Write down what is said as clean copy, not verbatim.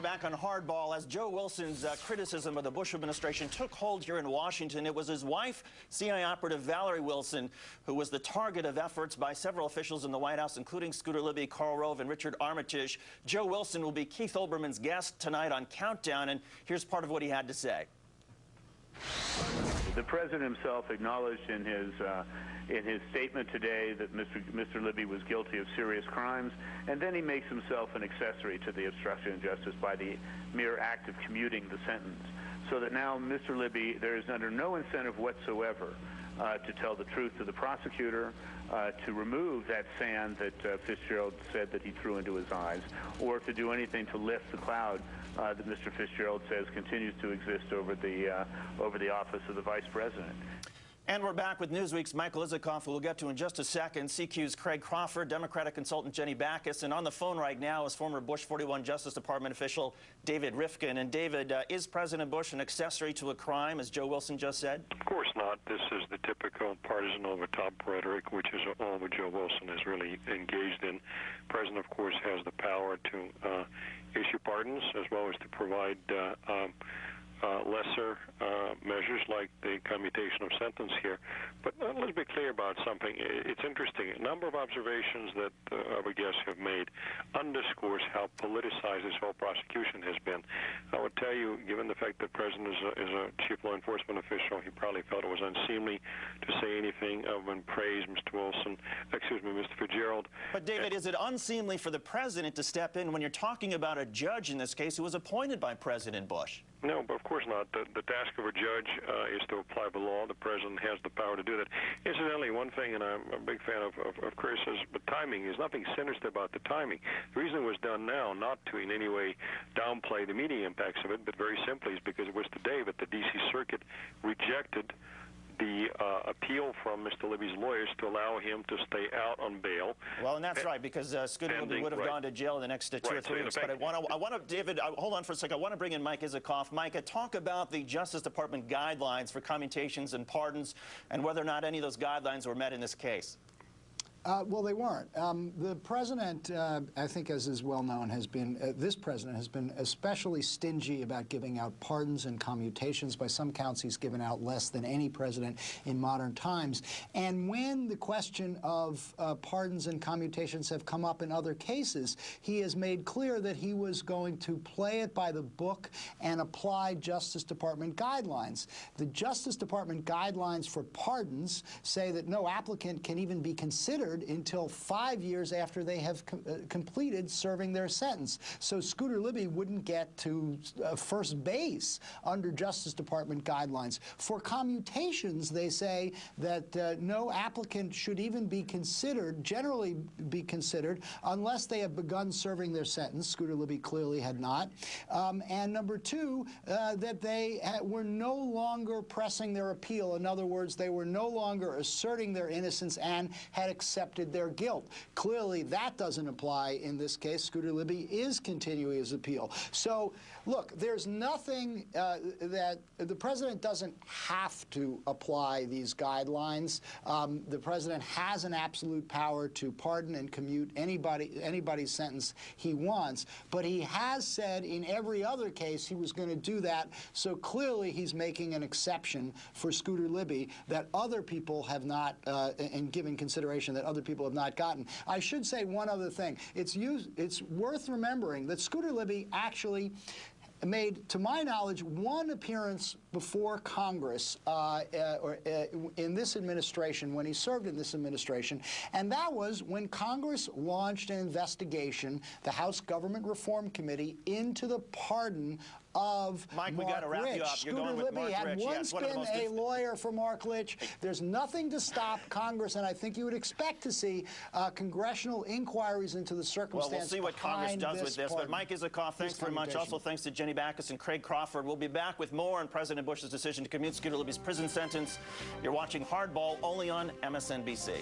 back on Hardball. As Joe Wilson's criticism of the Bush administration took hold here in Washington, it was his wife, CIA operative Valerie Wilson, who was the target of efforts by several officials in the White House, including Scooter Libby, Karl Rove, and Richard Armitage. Joe Wilson will be Keith Olbermann's guest tonight on Countdown, and here's part of what he had to say. The president himself acknowledged in his statement today that Mr. Libby was guilty of serious crimes, and then he makes himself an accessory to the obstruction of justice by the mere act of commuting the sentence. So that now Mr. Libby, there is under no incentive whatsoever to tell the truth to the prosecutor, to remove that sand that Fitzgerald said that he threw into his eyes, or to do anything to lift the cloud that Mr. Fitzgerald says continues to exist over the office of the Vice President. And we're back with Newsweek's Michael Isikoff, who we'll get to in just a second. CQ's Craig Crawford, Democratic consultant Jenny Backus, and on the phone right now is former Bush 41 Justice Department official David Rifkin. And David, is President Bush an accessory to a crime, as Joe Wilson just said? Of course not. This is the typical partisan over-top rhetoric, which is all that Joe Wilson is really engaged in. The president, of course, has the power to issue pardons as well as to provide lesser measures like the commutation of sentence here. But let's be clear about something. It's interesting. A number of observations that our guests have made underscores how politicized this whole prosecution has been. I would tell you, given the fact that the president is a chief law enforcement official, he probably felt it was unseemly to say anything other than praise Mr. Fitzgerald. But David, is it unseemly for the president to step in when you're talking about a judge in this case who was appointed by President Bush? No, but of course not. The task of a judge is to apply the law. The president has the power to do that. Incidentally, one thing, and I'm a big fan of criticism, but timing, is nothing sinister about the timing. The reason it was done now, not to in any way downplay the media impacts of it, but very simply is because it was today that the D.C. Circuit rejected the appeal from Mr. Libby's lawyers to allow him to stay out on bail. Well, and that's right, because Scooter Libby would have gone to jail in the next 2 or 3 weeks. But I want to, David, hold on for a second. I want to bring in Mike Isikoff. Mike, talk about the Justice Department guidelines for commutations and pardons and whether or not any of those guidelines were met in this case. Well, they weren't. The president, I think, as is well known, has been, this president has been especially stingy about giving out pardons and commutations. By some counts, he's given out less than any president in modern times. And when the question of pardons and commutations have come up in other cases, he has made clear that he was going to play it by the book and apply Justice Department guidelines. The Justice Department guidelines for pardons say that no applicant can even be considered until 5 years after they have completed serving their sentence. So Scooter Libby wouldn't get to first base under Justice Department guidelines. For commutations, they say that no applicant should even be considered, generally be considered, unless they have begun serving their sentence. Scooter Libby clearly had not. And number two, that they were no longer pressing their appeal. In other words, they were no longer asserting their innocence and had accepted their guilt. Clearly, that doesn't apply in this case. Scooter Libby is continuing his appeal. So, look, there's nothing that the president doesn't have to apply these guidelines. The president has an absolute power to pardon and commute anybody's sentence he wants, but he has said in every other case he was going to do that. So clearly, he's making an exception for Scooter Libby that other people have not, and giving consideration that other people have not gotten. I should say one other thing. It's worth remembering that Scooter Libby actually made, to my knowledge, one appearance before Congress in this administration, when he served in this administration, and that was when Congress launched an investigation, the House Government Reform Committee, into the pardon of Mike, Mark we got to wrap Rich. you up. You're Scooter going with Libby Mark had Rich. once been a lawyer for Mark Rich. There's nothing to stop Congress, and I think you would expect to see congressional inquiries into the circumstances. Well, we'll see what Congress does with this. But Mike Isikoff, thanks very much. Also, thanks to Jenny Backus and Craig Crawford. We'll be back with more on President Bush's decision to commute Scooter Libby's prison sentence. You're watching Hardball only on MSNBC.